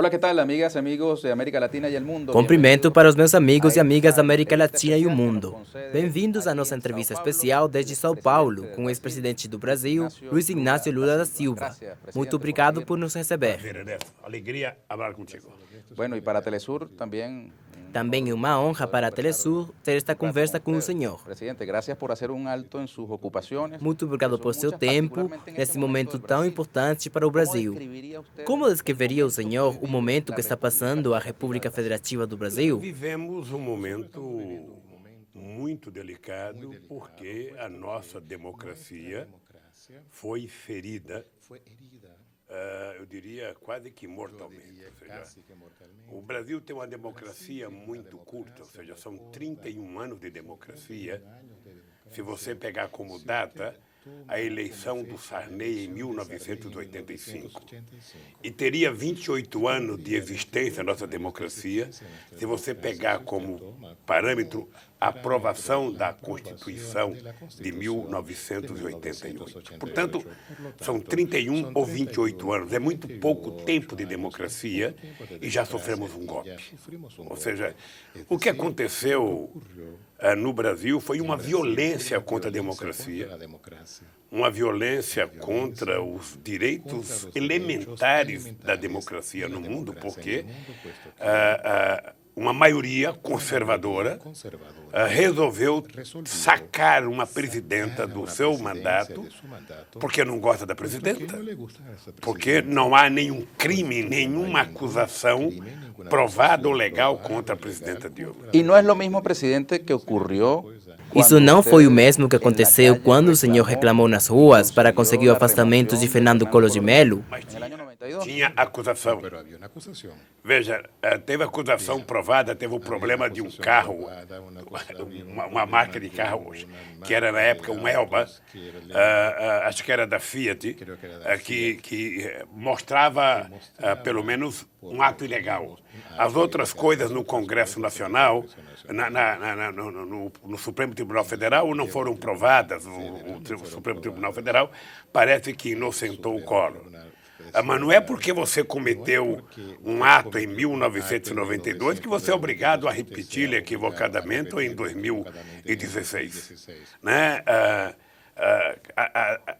Hola, ¿qué tal, amigas y amigos de América Latina y el mundo? Cumprimento para os meus amigos e amigas da América Latina e o mundo. Bem-vindos à nossa entrevista especial desde São Paulo, com o ex-presidente do Brasil, Luiz Inácio Lula da Silva. Muito obrigado por nos receber. Prazer, Ernesto. Alegria falar contigo. Bueno, y para Telesur también. Também é uma honra para a Telesur ter esta conversa com o senhor. Presidente, gracias por hacer un alto en sus ocupaciones. Muito obrigado por seu tempo nesse momento tão importante para o Brasil. Como descreveria o senhor o momento que está passando a República Federativa do Brasil? Vivemos um momento muito delicado porque a nossa democracia foi ferida, eu diria quase que mortalmente. Ou seja, o Brasil tem uma democracia muito curta, ou seja, são 31 anos de democracia. Se você pegar como data a eleição do Sarney em 1985. E teria 28 anos de existência a nossa democracia se você pegar como parâmetro a aprovação da Constituição de 1988. Portanto, são 31 ou 28 anos. É muito pouco tempo de democracia e já sofremos um golpe. Ou seja, o que aconteceu no Brasil foi uma violência contra a democracia, uma violência contra os direitos elementares da democracia no mundo, porque uma maioria conservadora resolveu sacar uma presidenta do seu mandato porque não gosta da presidenta, porque não há nenhum crime, nenhuma acusação provada ou legal contra a presidenta Dilma. E não é o mesmo, presidente, que ocorreu. Isso não foi o mesmo que aconteceu quando o senhor reclamou nas ruas para conseguir o afastamento de Fernando Collor de Mello? Tinha acusação. Veja, teve acusação provada, teve o problema de um carro, uma marca de carro, que era na época um Elba, acho que era da Fiat, que mostrava pelo menos um ato ilegal. As outras coisas no Congresso Nacional, no Supremo Tribunal Federal, não foram provadas. O Supremo Tribunal Federal parece que inocentou o Collor. Mas não é porque você cometeu um ato em 1992 que você é obrigado a repeti-lo equivocadamente ou em 2016. Né?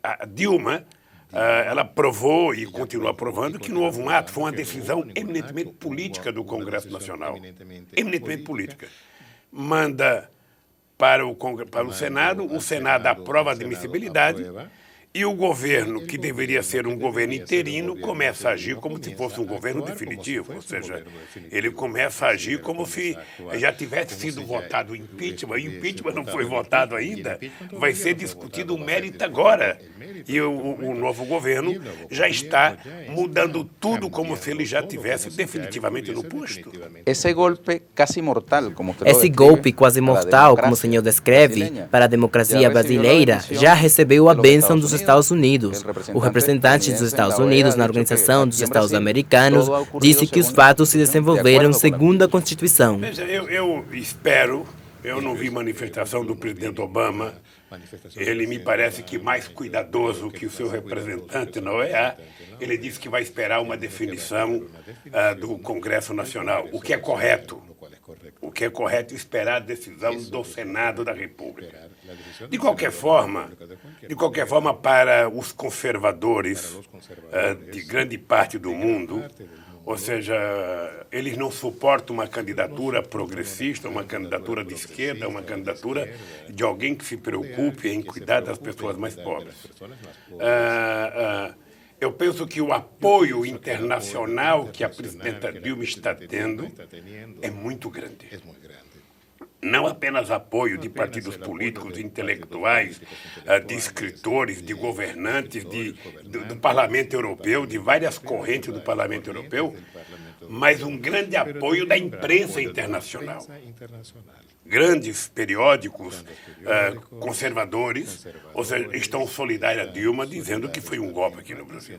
A Dilma, ela provou e continua provando que não houve um ato, foi uma decisão eminentemente política do Congresso Nacional. Eminentemente política. Manda para o Senado aprova a admissibilidade. E o governo, que deveria ser um governo interino, começa a agir como se fosse um governo definitivo. Ou seja, ele começa a agir como se já tivesse sido votado o impeachment. O impeachment não foi votado ainda, vai ser discutido o mérito agora. E o novo governo já está mudando tudo como se ele já tivesse definitivamente no posto. Esse golpe quase mortal, como o senhor descreve, para a democracia brasileira, já recebeu a bênção dos Estados Unidos. O representante dos Estados Unidos na Organização dos Estados Americanos disse que os fatos se desenvolveram segundo a Constituição. Veja, eu espero, eu não vi manifestação do presidente Obama. Ele me parece que mais cuidadoso que o seu representante na OEA. Ele disse que vai esperar uma definição do Congresso Nacional, o que é correto. O que é correto é esperar a decisão do Senado da República. De qualquer forma, para os conservadores de grande parte do mundo, ou seja, eles não suportam uma candidatura progressista, uma candidatura de esquerda, uma candidatura de alguém que se preocupe em cuidar das pessoas mais pobres. Eu penso que o apoio internacional que a presidenta Dilma está tendo é muito grande. Não apenas apoio de partidos políticos, de intelectuais, de escritores, de governantes, do Parlamento Europeu, de várias correntes do Parlamento Europeu, mas um grande apoio da imprensa internacional. Grandes periódicos conservadores, ou seja, estão solidários a Dilma, dizendo que foi um golpe aqui no Brasil.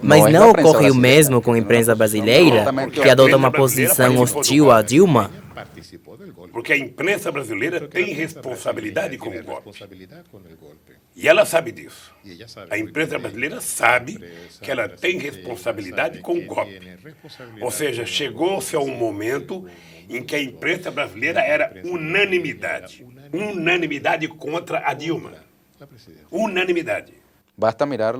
Mas não ocorre o mesmo com a imprensa brasileira, que adota uma posição hostil a Dilma? Porque a imprensa brasileira tem responsabilidade com o golpe. E ela sabe disso. A imprensa brasileira sabe que ela tem responsabilidade com o golpe. Ou seja, chegou-se a um momento em que a imprensa brasileira era unanimidade. Unanimidade contra a Dilma. Unanimidade. Basta mirar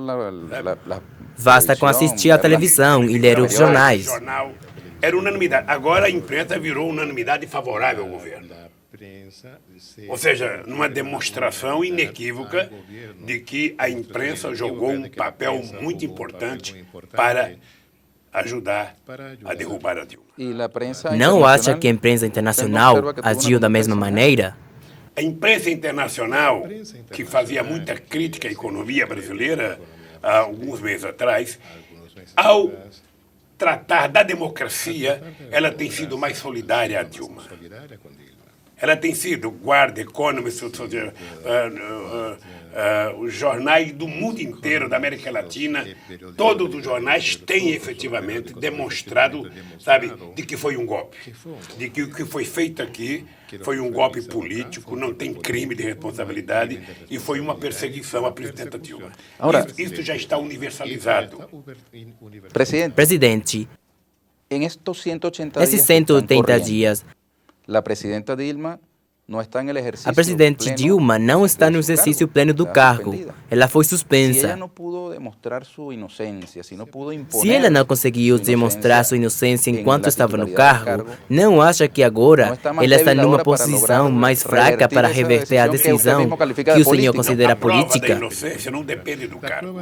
Basta com assistir à televisão e ler os jornais. Era unanimidade. Agora a imprensa virou unanimidade favorável ao governo. Ou seja, numa demonstração inequívoca de que a imprensa jogou um papel muito importante para ajudar a derrubar a Dilma. Não acha que a imprensa internacional agiu da mesma maneira? A imprensa internacional, que fazia muita crítica à economia brasileira há alguns meses atrás, ao tratar da democracia, ela tem sido mais solidária à Dilma. Ela tem sido Guarda, Economist, os jornais do mundo inteiro, da América Latina, todos os jornais têm efetivamente demonstrado, sabe, de que foi um golpe. De que o que foi feito aqui foi um golpe político, não tem crime de responsabilidade e foi uma perseguição à presidenta Dilma. Isso já está universalizado. Presidente, nesses 180 dias, a presidenta Dilma a presidente Dilma não está no exercício pleno do cargo. Ela foi suspensa. Se ela não conseguiu demonstrar sua inocência enquanto estava no cargo, não acha que agora ela está numa posição mais fraca para reverter a decisão que o senhor considera política? A prova da inocência não depende do cargo.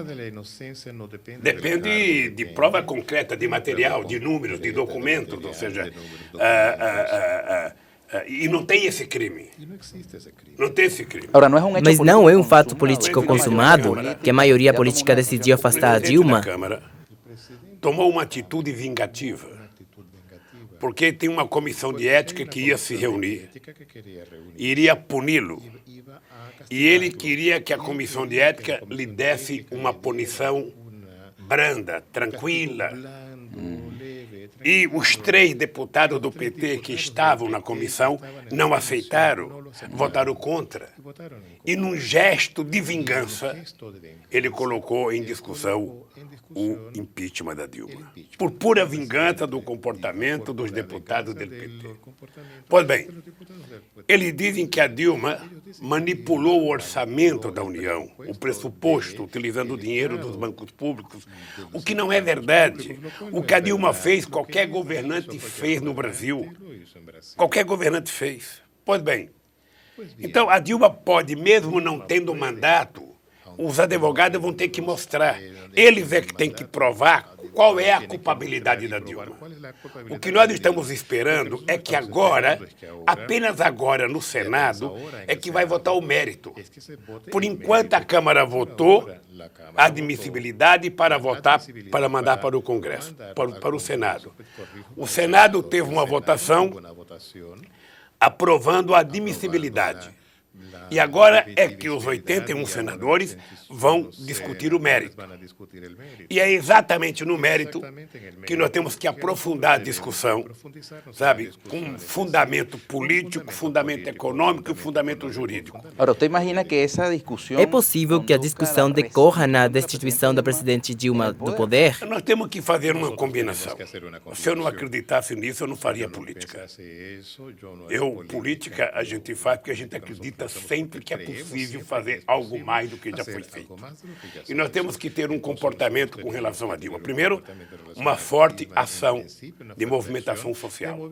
Depende de prova concreta, de material, de números, de documentos, ou seja, e não tem esse crime. Não tem esse crime. Mas não é um fato político consumado que a maioria política decidiu afastar a Dilma? A Câmara tomou uma atitude vingativa, porque tem uma comissão de ética que ia se reunir, iria puni-lo. E ele queria que a comissão de ética lhe desse uma punição branda, tranquila. E os 3 deputados do PT que estavam na comissão não aceitaram, votaram contra. E num gesto de vingança, ele colocou em discussão o impeachment da Dilma. Por pura vingança do comportamento dos deputados do PT. Pois bem, eles dizem que a Dilma manipulou o orçamento da União, o pressuposto, utilizando o dinheiro dos bancos públicos, o que não é verdade. O que a Dilma fez, qualquer governante fez no Brasil. Qualquer governante fez. Pois bem, então a Dilma pode, mesmo não tendo mandato, os advogados vão ter que mostrar. Eles é que têm que provar qual é a culpabilidade da Dilma. O que nós estamos esperando é que agora, apenas agora no Senado, é que vai votar o mérito. Por enquanto, a Câmara votou a admissibilidade para votar, para mandar para o Congresso, para o Senado. O Senado teve uma votação aprovando a admissibilidade. E agora é que os 81 senadores vão discutir o mérito. E é exatamente no mérito que nós temos que aprofundar a discussão, sabe, com fundamento político, fundamento econômico e fundamento jurídico. É possível que a discussão decorra na destituição da presidente Dilma do poder? Nós temos que fazer uma combinação. Se eu não acreditasse nisso, eu não faria política. Política, a gente faz porque a gente acredita sempre que é possível fazer algo mais do que já foi feito. E nós temos que ter um comportamento com relação a Dilma. Primeiro, uma forte ação de movimentação social.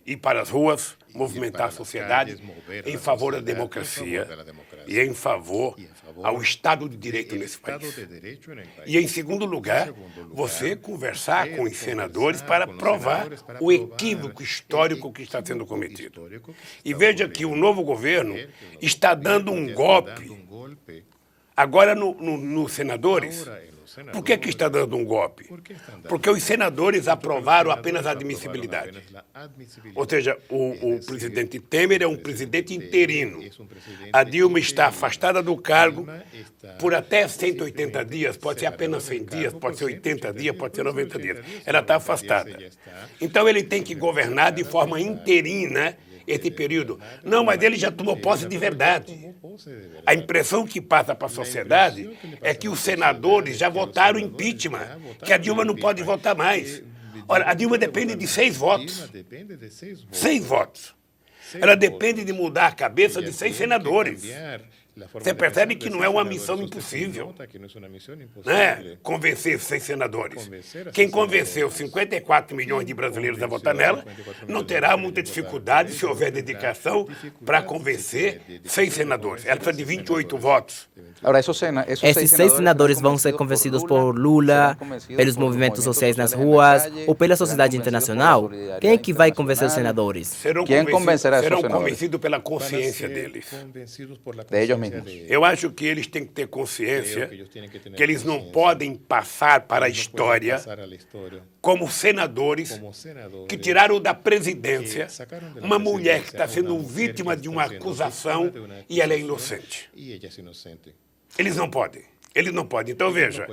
Ir para as ruas, movimentar a sociedade em favor da democracia e em favor ao Estado de Direito nesse país. E, em segundo lugar, você conversar com os senadores para provar o equívoco histórico que está sendo cometido. E veja que o novo governo está dando um golpe agora nos senadores, Por que está dando um golpe? Porque os senadores aprovaram apenas a admissibilidade. Ou seja, o presidente Temer é um presidente interino. A Dilma está afastada do cargo por até 180 dias, pode ser apenas 100 dias, pode ser 80 dias, pode ser 90 dias. Ela está afastada. Então ele tem que governar de forma interina esse período. Não, mas ele já tomou posse de verdade. A impressão que passa para a sociedade é que os senadores já votaram impeachment, que a Dilma não pode votar mais. Ora, a Dilma depende de 6 votos. 6 votos. Ela depende de mudar a cabeça de 6 senadores. Você percebe que não é uma missão impossível, né? Convencer 6 senadores. Quem convenceu 54 milhões de brasileiros a votar nela não terá muita dificuldade, se houver dedicação, para convencer 6 senadores. Ela precisa de 28 votos. Agora, esses 6 senadores vão ser convencidos por Lula, pelos movimentos sociais nas ruas ou pela sociedade internacional? Quem é que vai convencer os senadores? Quem convencerá esses senadores? Serão senadores? convencidos pela consciência deles. De ellos mismos. Eu acho que eles têm que ter consciência que eles não podem passar para a história como senadores que tiraram da presidência uma mulher que está sendo vítima de uma acusação e ela é inocente. Eles não podem. Eles não podem. Então, veja,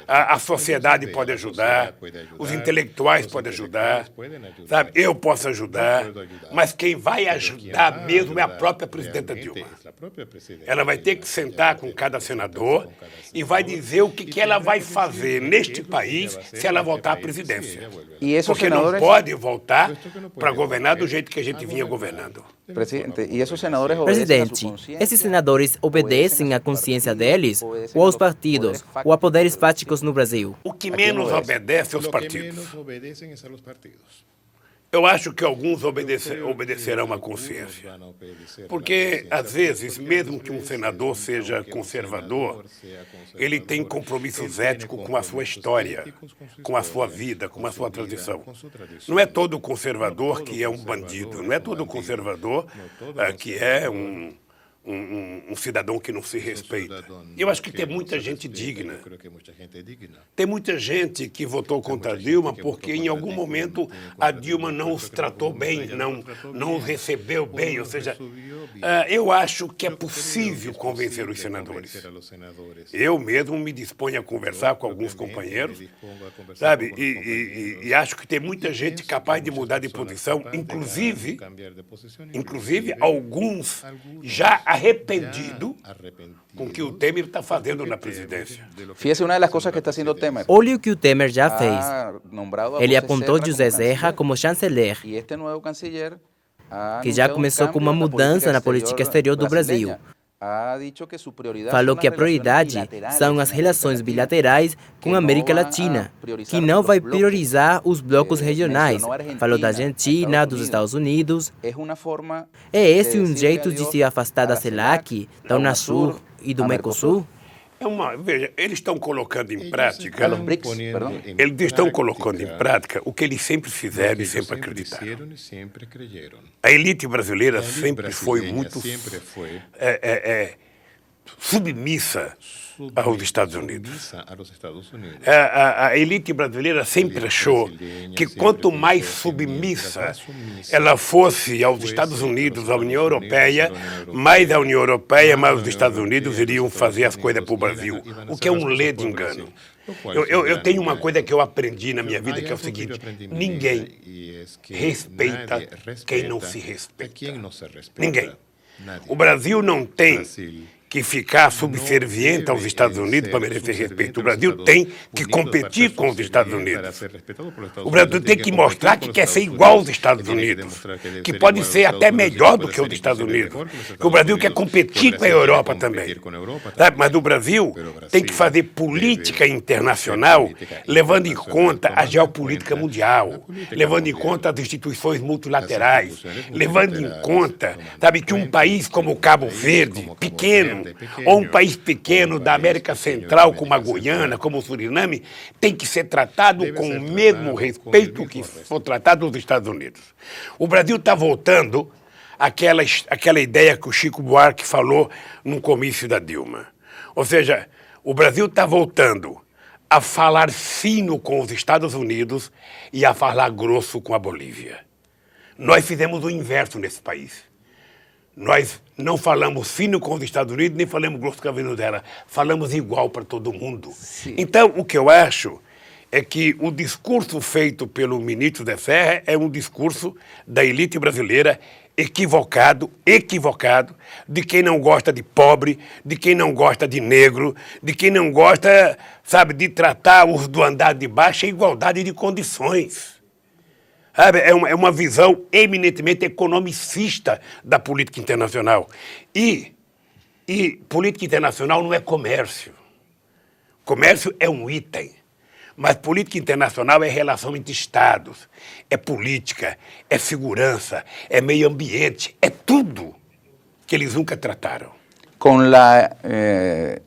a sociedade pode ajudar, os intelectuais podem ajudar, sabe? Eu posso ajudar, mas quem vai ajudar mesmo é a própria presidenta Dilma. Ela vai ter que sentar com cada senador e vai dizer o que ela vai fazer neste país se ela voltar à presidência. Porque não pode voltar para governar do jeito que a gente vinha governando. Presidente, esses senadores obedecem à consciência deles ou aos partidos ou a poderes fáticos no Brasil? O que menos obedece aos partidos. Eu acho que alguns obedecerão à consciência. Porque, às vezes, mesmo que um senador seja conservador, ele tem compromissos éticos com a sua história, com a sua vida, com a sua tradição. Não é todo conservador que é um bandido, não é todo conservador que é um cidadão que não se respeita. Eu acho que tem muita gente digna. Tem muita gente que votou contra a Dilma porque em algum momento a Dilma não os tratou bem, não os recebeu bem. Ou seja, eu acho que é possível convencer os senadores. Eu mesmo me disponho a conversar com alguns companheiros, sabe? E acho que tem muita gente capaz de mudar de posição, inclusive alguns já arrependido com o que o Temer está fazendo na presidência. Fíjese uma das coisas que está sendo Temer. Olhe o que o Temer já fez. Ele apontou José Serra como chanceler, E este novo canciller que já começou com uma mudança na política exterior do Brasil. Falou que a prioridade são as relações bilaterais com a América Latina, que não vai priorizar os blocos regionais. Falou da Argentina, dos Estados Unidos. É esse um jeito de se afastar da CELAC, da Unasul e do Mercosul? Veja, eles estão colocando em prática, eles estão colocando em prática o que eles sempre fizeram e sempre acreditaram. A elite brasileira sempre foi muito submissa aos Estados Unidos. A elite brasileira sempre achou que quanto mais submissa ela fosse aos Estados Unidos, à União Europeia, mais a União Europeia, mais os Estados Unidos iriam fazer as coisas para o Brasil, o que é um ledo engano. Eu tenho uma coisa que eu aprendi na minha vida, que é o seguinte: ninguém respeita quem não se respeita. Ninguém. O Brasil não tem que ficar subserviente aos Estados Unidos para merecer respeito. O Brasil tem que competir com os Estados Unidos. O Brasil tem que mostrar que quer ser igual aos Estados Unidos, que pode ser até melhor do que os Estados Unidos, que o Brasil quer competir com a Europa também. Sabe? Mas o Brasil tem que fazer política internacional levando em conta a geopolítica mundial, levando em conta as instituições multilaterais, levando em conta, sabe, que um país como Cabo Verde, pequeno, ou um país pequeno da América Central, como a Guiana, como o Suriname, tem que ser tratado com o mesmo respeito que for tratado nos Estados Unidos. O Brasil está voltando àquela ideia que o Chico Buarque falou no comício da Dilma. Ou seja, o Brasil está voltando a falar fino com os Estados Unidos e a falar grosso com a Bolívia. Nós fizemos o inverso nesse país. Nós não falamos fino com os Estados Unidos, nem falamos grosso com a Venezuela. Falamos igual para todo mundo. Sim. Então, o que eu acho é que o discurso feito pelo ministro da Serra é um discurso da elite brasileira equivocado, de quem não gosta de pobre, de quem não gosta de negro, de quem não gosta, sabe, de tratar os do andar de baixo em igualdade de condições. Sabe, é uma visão eminentemente economicista da política internacional. E política internacional não é comércio. Comércio é um item. Mas política internacional é relação entre Estados, é política, é segurança, é meio ambiente, é tudo que eles nunca trataram. Com a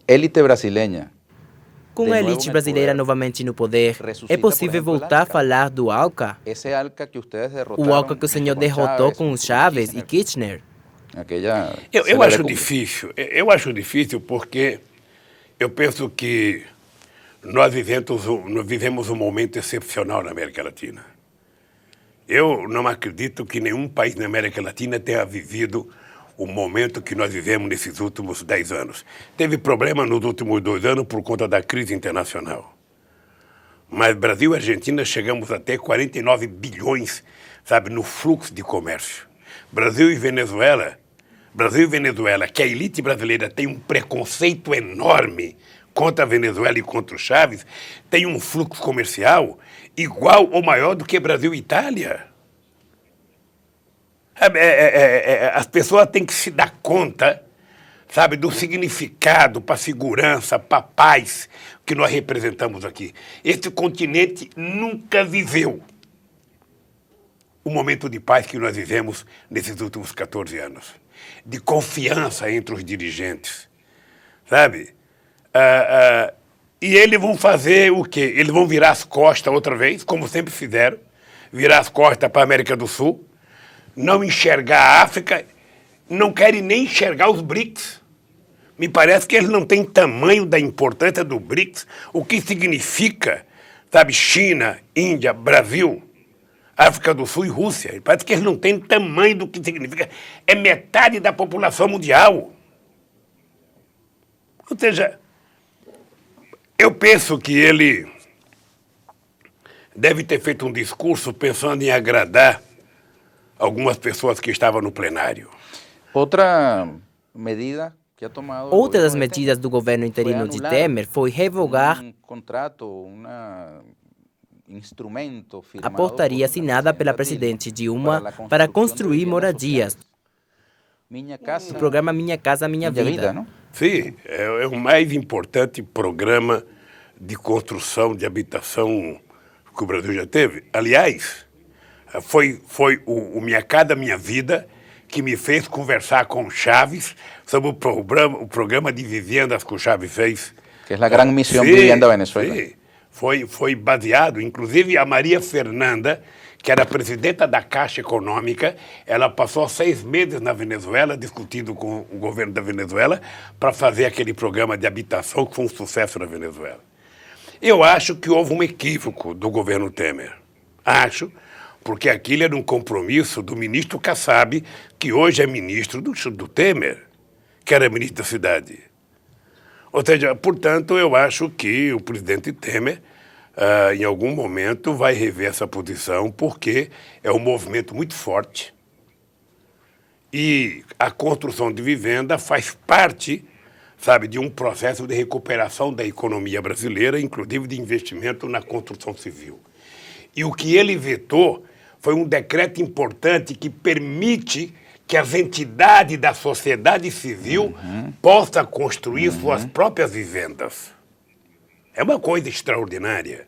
élite brasileira. Com a elite brasileira novamente no poder, é possível voltar a falar do ALCA? O ALCA que o senhor derrotou com os Chávez e Kirchner? Eu acho difícil. Eu acho difícil porque eu penso que nós vivemos um momento excepcional na América Latina. Eu não acredito que nenhum país na América Latina tenha vivido o momento que nós vivemos nesses últimos 10 anos. Teve problema nos últimos 2 anos por conta da crise internacional. Mas Brasil e Argentina chegamos até 49 bilhões, sabe, no fluxo de comércio. Brasil e Venezuela, que a elite brasileira tem um preconceito enorme contra a Venezuela e contra o Chávez, tem um fluxo comercial igual ou maior do que Brasil e Itália. As pessoas têm que se dar conta, sabe, do significado para a segurança, para a paz que nós representamos aqui. Este continente nunca viveu o momento de paz que nós vivemos nesses últimos 14 anos. De confiança entre os dirigentes, sabe? E eles vão fazer o quê? Eles vão virar as costas outra vez, como sempre fizeram, virar as costas para a América do Sul, não enxergar a África, não querem nem enxergar os BRICS. Me parece que eles não têm tamanho da importância do BRICS, o que significa, sabe, China, Índia, Brasil, África do Sul e Rússia. Parece que eles não têm tamanho do que significa. É metade da população mundial. Ou seja, eu penso que ele deve ter feito um discurso pensando em agradar algumas pessoas que estavam no plenário. Outra medida que ha tomado. Outra das medidas do governo interino de Temer foi revogar a portaria assinada pela presidente Dilma para construir moradias. O programa Minha Casa Minha Vida. Sim, é o mais importante programa de construção de habitação que o Brasil já teve. Aliás, foi o Minha Casa Minha Vida que me fez conversar com o Chaves sobre o programa de vivendas que o Chaves fez. Que é a grande missão Vivienda Venezuela. Sim, foi baseado, inclusive a Maria Fernanda, que era presidenta da Caixa Econômica, ela passou 6 meses na Venezuela discutindo com o governo da Venezuela para fazer aquele programa de habitação que foi um sucesso na Venezuela. Eu acho que houve um equívoco do governo Temer. Acho, porque aquilo era um compromisso do ministro Kassab, que hoje é ministro do Temer, que era ministro da Cidade. Ou seja, portanto, eu acho que o presidente Temer, em algum momento, vai rever essa posição, porque é um movimento muito forte e a construção de vivenda faz parte, sabe, de um processo de recuperação da economia brasileira, inclusive de investimento na construção civil. E o que ele vetou foi um decreto importante que permite que as entidades da sociedade civil possam construir suas próprias vivendas. É uma coisa extraordinária.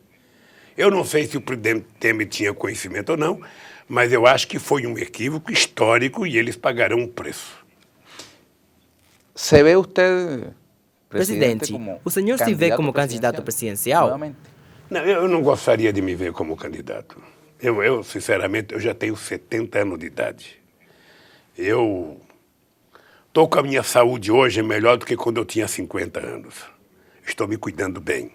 Eu não sei se o presidente Temer tinha conhecimento ou não, mas eu acho que foi um equívoco histórico e eles pagarão um preço. Se vê você, presidente, o senhor se vê como candidato presidencial? Não, eu não gostaria de me ver como candidato. Eu, sinceramente, eu já tenho 70 anos de idade. Eu estou com a minha saúde hoje melhor do que quando eu tinha 50 anos. Estou me cuidando bem.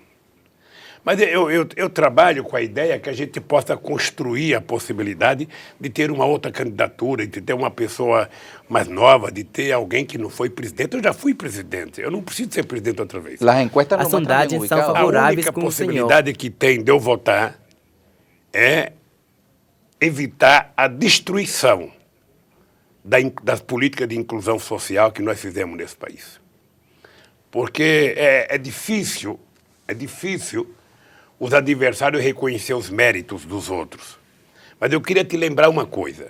Mas eu trabalho com a ideia que a gente possa construir a possibilidade de ter uma outra candidatura, de ter uma pessoa mais nova, de ter alguém que não foi presidente. Eu já fui presidente, eu não preciso ser presidente outra vez. As sondagens são favoráveis com o senhor. A única possibilidade que tem de eu votar é evitar a destruição das políticas de inclusão social que nós fizemos nesse país. Porque é difícil os adversários reconhecer os méritos dos outros. Mas eu queria te lembrar uma coisa.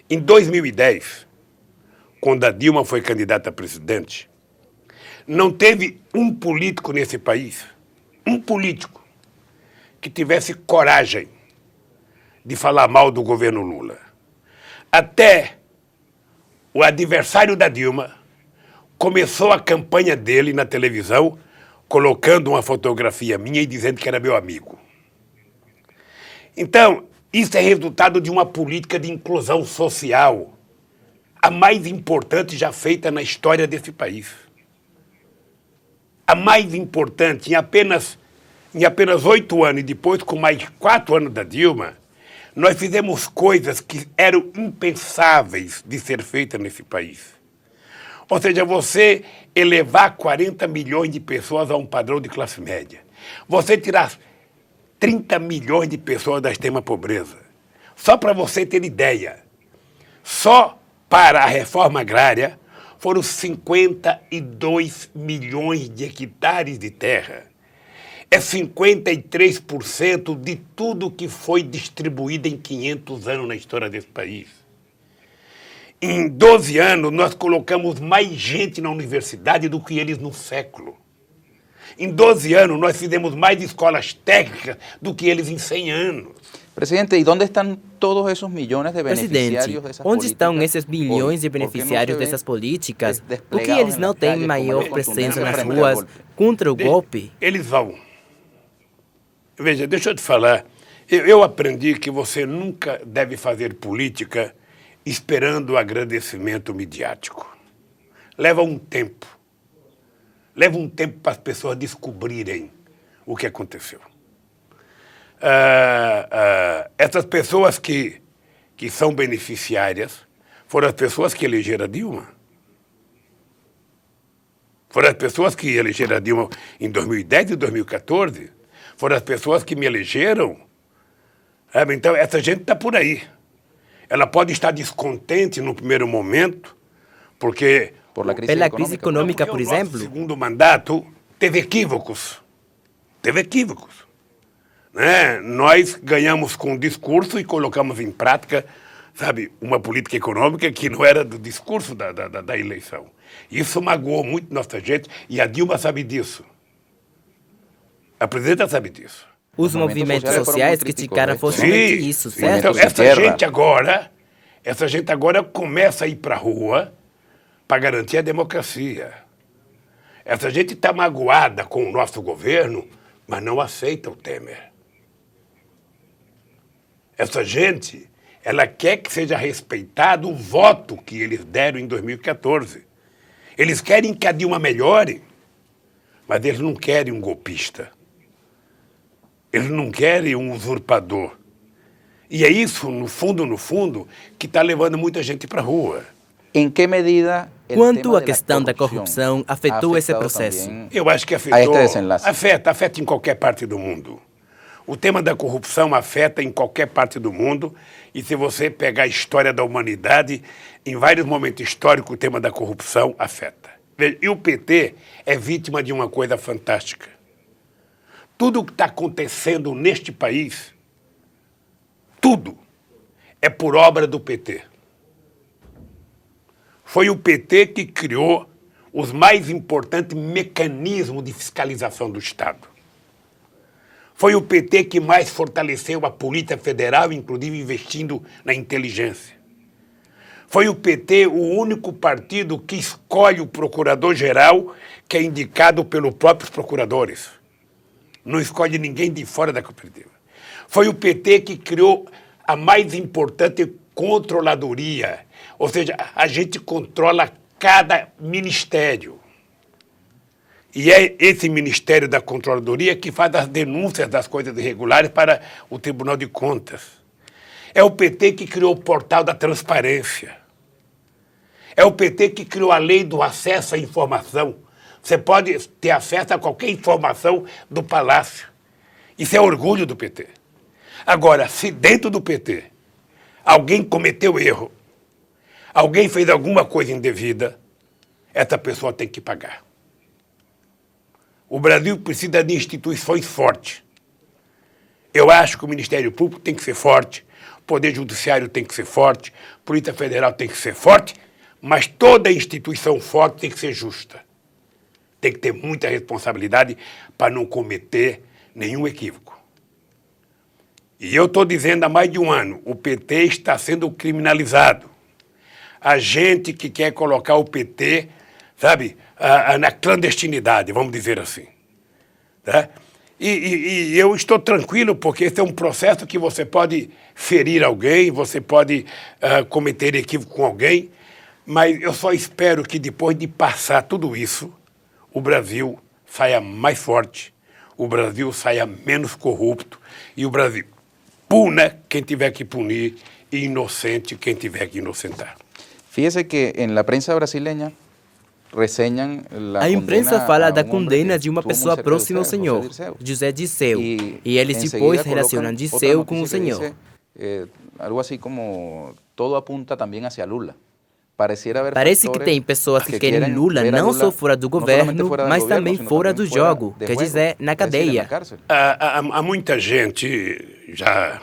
Em 2010, quando a Dilma foi candidata a presidente, não teve um político nesse país, um político, que tivesse coragem de falar mal do governo Lula. Até o adversário da Dilma começou a campanha dele na televisão colocando uma fotografia minha e dizendo que era meu amigo. Então, isso é resultado de uma política de inclusão social, a mais importante já feita na história desse país. A mais importante, em apenas 8 anos, e depois com mais 4 anos da Dilma, nós fizemos coisas que eram impensáveis de ser feitas nesse país. Ou seja, você elevar 40 milhões de pessoas a um padrão de classe média. Você tirar 30 milhões de pessoas da extrema pobreza. Só para você ter ideia, só para a reforma agrária foram 52 milhões de hectares de terra. É 53% de tudo que foi distribuído em 500 anos na história desse país. Em 12 anos, nós colocamos mais gente na universidade do que eles no século. Em 12 anos, nós fizemos mais escolas técnicas do que eles em 100 anos. Presidente, e onde estão todos esses milhões de beneficiários dessas políticas? Onde estão esses bilhões de beneficiários dessas políticas? Por que eles não têm maior presença nas ruas contra o golpe? Eles vão. Veja, deixa eu te falar. Eu aprendi que você nunca deve fazer política esperando o agradecimento midiático. Leva um tempo. Leva um tempo para as pessoas descobrirem o que aconteceu. Essas pessoas que são beneficiárias foram as pessoas que elegeram a Dilma. Foram as pessoas que elegeram a Dilma em 2010 e 2014. Foram as pessoas que me elegeram. Então, essa gente está por aí. Ela pode estar descontente no primeiro momento, porque... Pela crise econômica, por exemplo? O segundo mandato teve equívocos. Né? Nós ganhamos com o discurso e colocamos em prática, sabe, uma política econômica que não era do discurso da eleição. Isso magoou muito nossa gente e a Dilma sabe disso. A presidenta sabe disso. Os movimentos sociais criticaram fortemente isso, certo? Então, essa gente agora começa a ir para a rua para garantir a democracia. Essa gente está magoada com o nosso governo, mas não aceita o Temer. Essa gente, ela quer que seja respeitado o voto que eles deram em 2014. Eles querem que a Dilma melhore, mas eles não querem um golpista. Eles não querem um usurpador. E é isso, no fundo, que está levando muita gente para a rua. Em que medida... Quanto à questão da corrupção afetou esse processo? Eu acho que afetou. Afeta em qualquer parte do mundo. O tema da corrupção afeta em qualquer parte do mundo. E se você pegar a história da humanidade, em vários momentos históricos, o tema da corrupção afeta. E o PT é vítima de uma coisa fantástica. Tudo o que está acontecendo neste país, tudo, é por obra do PT. Foi o PT que criou os mais importantes mecanismos de fiscalização do Estado. Foi o PT que mais fortaleceu a Polícia Federal, inclusive investindo na inteligência. Foi o PT o único partido que escolhe o procurador-geral, que é indicado pelos próprios procuradores. Não escolhe ninguém de fora da cooperativa. Foi o PT que criou a mais importante controladoria, ou seja, a gente controla cada ministério. E é esse Ministério da Controladoria que faz as denúncias das coisas irregulares para o Tribunal de Contas. É o PT que criou o portal da transparência. É o PT que criou a lei do acesso à informação. Você pode ter acesso a qualquer informação do Palácio. Isso é orgulho do PT. Agora, se dentro do PT alguém cometeu erro, alguém fez alguma coisa indevida, essa pessoa tem que pagar. O Brasil precisa de instituições fortes. Eu acho que o Ministério Público tem que ser forte, o Poder Judiciário tem que ser forte, a Polícia Federal tem que ser forte, mas toda instituição forte tem que ser justa. Tem que ter muita responsabilidade para não cometer nenhum equívoco. E eu estou dizendo há mais de um ano, o PT está sendo criminalizado. A gente que quer colocar o PT, sabe, na clandestinidade, vamos dizer assim. Tá? E eu estou tranquilo porque esse é um processo que você pode ferir alguém, você pode cometer equívoco com alguém, mas eu só espero que depois de passar tudo isso, o Brasil saia mais forte, o Brasil saia menos corrupto e o Brasil puna quem tiver que punir e inocente quem tiver que inocentar. Fíjese que en la prensa brasileña reseñan a imprensa fala da condena de uma pessoa próxima ao senhor, José Dirceu, e eles depois relacionam Dirceu com o senhor. Algo assim como todo apunta também hacia Lula. Parece que tem pessoas que querem Lula não só fora do governo, mas também fora do jogo, quer dizer, na cadeia. Há muita gente, já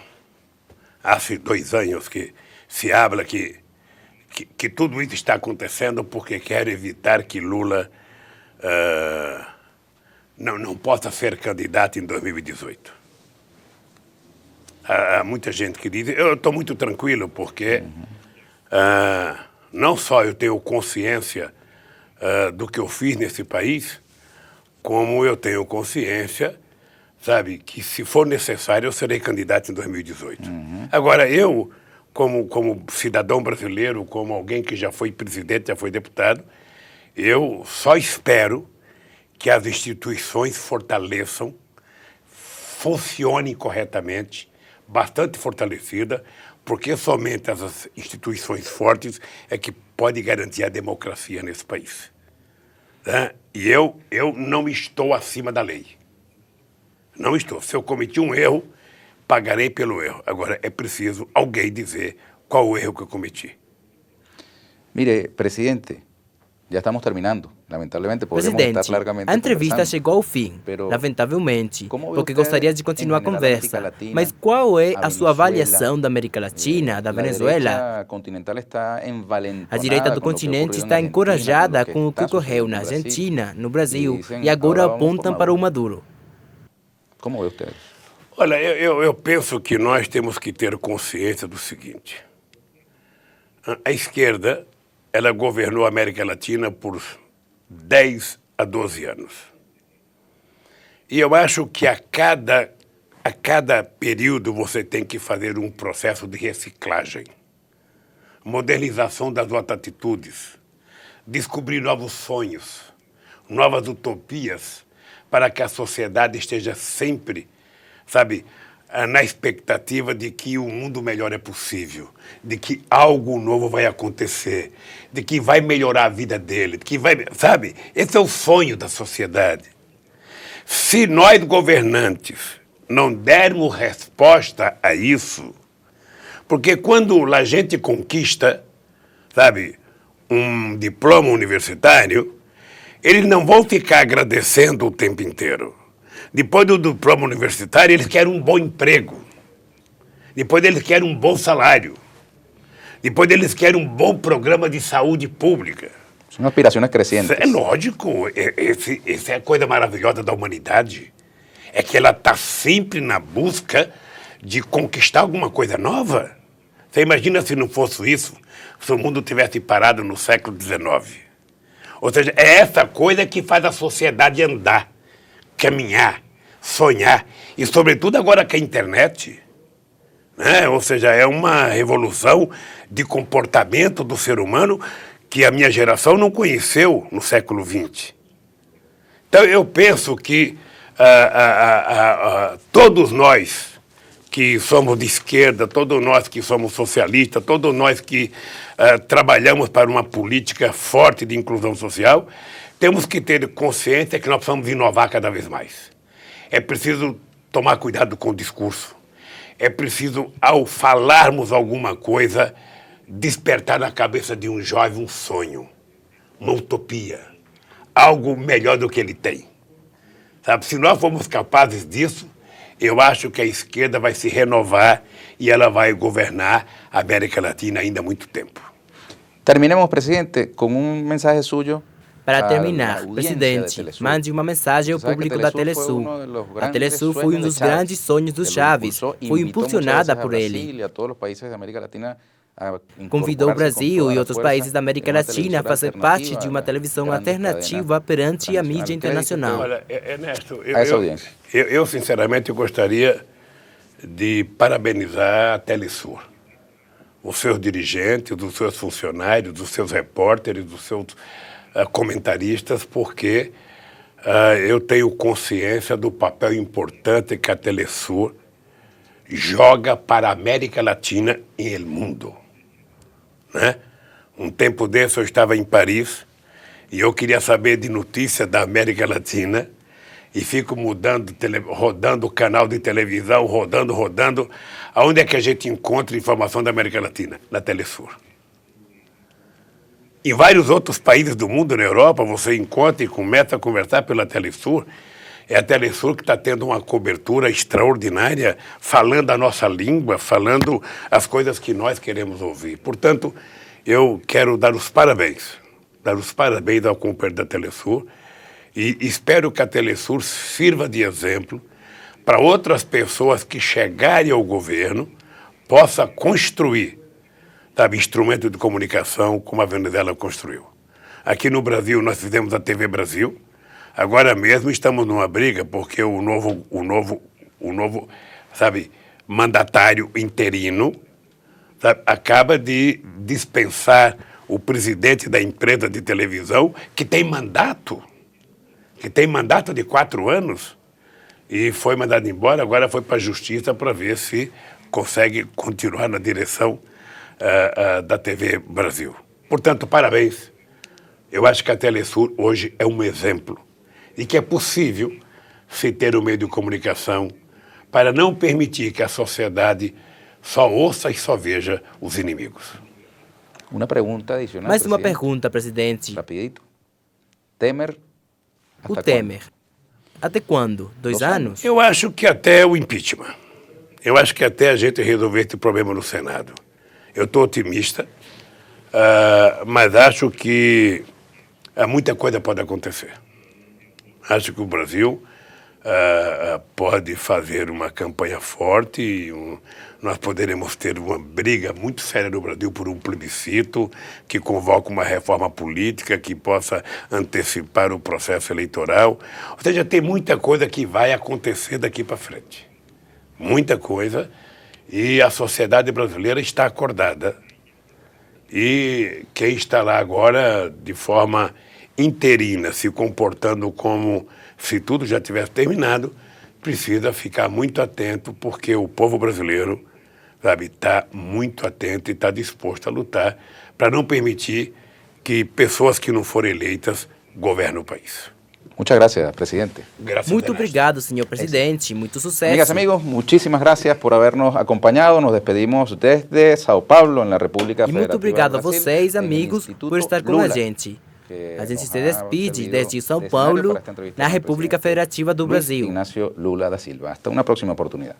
há 2 anos, que se habla que tudo isso está acontecendo porque quer evitar que Lula não possa ser candidato em 2018. Há muita gente que diz... Eu estou muito tranquilo porque não só eu tenho consciência do que eu fiz nesse país, como eu tenho consciência, sabe, que se for necessário eu serei candidato em 2018. Agora, eu... Como cidadão brasileiro, como alguém que já foi presidente, já foi deputado, eu só espero que as instituições fortaleçam, funcionem corretamente, bastante fortalecida, porque somente as instituições fortes é que podem garantir a democracia nesse país. Né? E eu não estou acima da lei. Não estou. Se eu cometi um erro, pagarei pelo erro. Agora, é preciso alguém dizer qual o erro que eu cometi. Mire, presidente, já estamos terminando. Lamentavelmente, podemos estar largamente a entrevista chegou ao fim, lamentavelmente, porque gostaria de continuar a conversa. Mas qual é a sua avaliação da América Latina, da Venezuela? A direita do continente está encorajada com o que ocorreu na Argentina, no Brasil, e agora apontam para o Maduro. Como vê você? Olha, eu penso que nós temos que ter consciência do seguinte. A esquerda, ela governou a América Latina por 10 a 12 anos. E eu acho que a cada período você tem que fazer um processo de reciclagem, modernização das suas atitudes, descobrir novos sonhos, novas utopias, para que a sociedade esteja sempre, sabe, na expectativa de que o mundo melhor é possível, de que algo novo vai acontecer, de que vai melhorar a vida dele, de que vai, sabe? Esse é o sonho da sociedade. Se nós, governantes, não dermos resposta a isso, porque quando a gente conquista, sabe, um diploma universitário, eles não vão ficar agradecendo o tempo inteiro. Depois do diploma universitário, eles querem um bom emprego. Depois eles querem um bom salário. Depois eles querem um bom programa de saúde pública. São aspirações crescentes. É lógico. Essa é a coisa maravilhosa da humanidade. É que ela está sempre na busca de conquistar alguma coisa nova. Você imagina se não fosse isso, se o mundo tivesse parado no século XIX. Ou seja, é essa coisa que faz a sociedade andar, caminhar, sonhar. E, sobretudo, agora com a internet, né? Ou seja, é uma revolução de comportamento do ser humano que a minha geração não conheceu no século XX. Então, eu penso que todos nós que somos de esquerda, todos nós que somos socialistas, todos nós que trabalhamos para uma política forte de inclusão social, temos que ter consciência que nós precisamos inovar cada vez mais. É preciso tomar cuidado com o discurso. É preciso, ao falarmos alguma coisa, despertar na cabeça de um jovem um sonho, uma utopia, algo melhor do que ele tem. Sabe? Se nós formos capazes disso, eu acho que a esquerda vai se renovar e ela vai governar a América Latina ainda há muito tempo. Terminemos, presidente, com mensaje suyo. Para terminar, presidente, mande uma mensagem ao público da Telesul. A Telesul foi um dos grandes sonhos do Chaves, foi impulsionada por ele. Convidou o Brasil e outros países da América Latina a fazer parte de uma televisão alternativa perante a mídia internacional. Olha, Ernesto, eu sinceramente gostaria de parabenizar a Telesur, os seus dirigentes, os seus funcionários, os seus repórteres, os seus comentaristas, porque eu tenho consciência do papel importante que a Telesur joga para a América Latina e o mundo. Né? Um tempo desse eu estava em Paris e eu queria saber de notícias da América Latina e fico rodando o canal de televisão, rodando. Aonde é que a gente encontra informação da América Latina? Na Telesur. Em vários outros países do mundo, na Europa, você encontra e começa a conversar pela Telesur. É a Telesur que está tendo uma cobertura extraordinária, falando a nossa língua, falando as coisas que nós queremos ouvir. Portanto, eu quero dar os parabéns ao companheiro da Telesur e espero que a Telesur sirva de exemplo para outras pessoas que chegarem ao governo, possa construir, sabe, instrumento de comunicação como a Venezuela construiu. Aqui no Brasil nós fizemos a TV Brasil. Agora mesmo estamos numa briga porque o novo, sabe, mandatário interino, sabe, acaba de dispensar o presidente da empresa de televisão que tem mandato de 4 anos e foi mandado embora, agora foi para a justiça para ver se consegue continuar na direção da TV Brasil. Portanto, parabéns. Eu acho que a Telesur hoje é um exemplo e que é possível se ter um meio de comunicação para não permitir que a sociedade só ouça e só veja os inimigos. Uma pergunta adicional. Mais uma pergunta, presidente. Rapidito. Temer. O Temer. Até quando? 2 anos? Eu acho que até o impeachment. Eu acho que até a gente resolver esse problema no Senado. Eu estou otimista, mas acho que muita coisa pode acontecer. Acho que o Brasil pode fazer uma campanha forte e nós poderemos ter uma briga muito séria no Brasil por um plebiscito que convoque uma reforma política que possa antecipar o processo eleitoral. Ou seja, tem muita coisa que vai acontecer daqui para frente. Muita coisa. E a sociedade brasileira está acordada. E quem está lá agora, de forma interina, se comportando como se tudo já tivesse terminado, precisa ficar muito atento, porque o povo brasileiro, sabe, está muito atento e está disposto a lutar para não permitir que pessoas que não foram eleitas governem o país. Muchas gracias, presidente. Muito obrigado, senhor presidente. Muito sucesso. Amigas, amigos, muchísimas gracias por habernos acompañado. Nos despedimos desde Sao Paulo, na República Federativa. E muito obrigado a vocês, amigos, por estar com a gente. A gente se despede desde São Paulo, na República Federativa do Brasil. Ignacio Lula da Silva. Hasta una próxima oportunidad.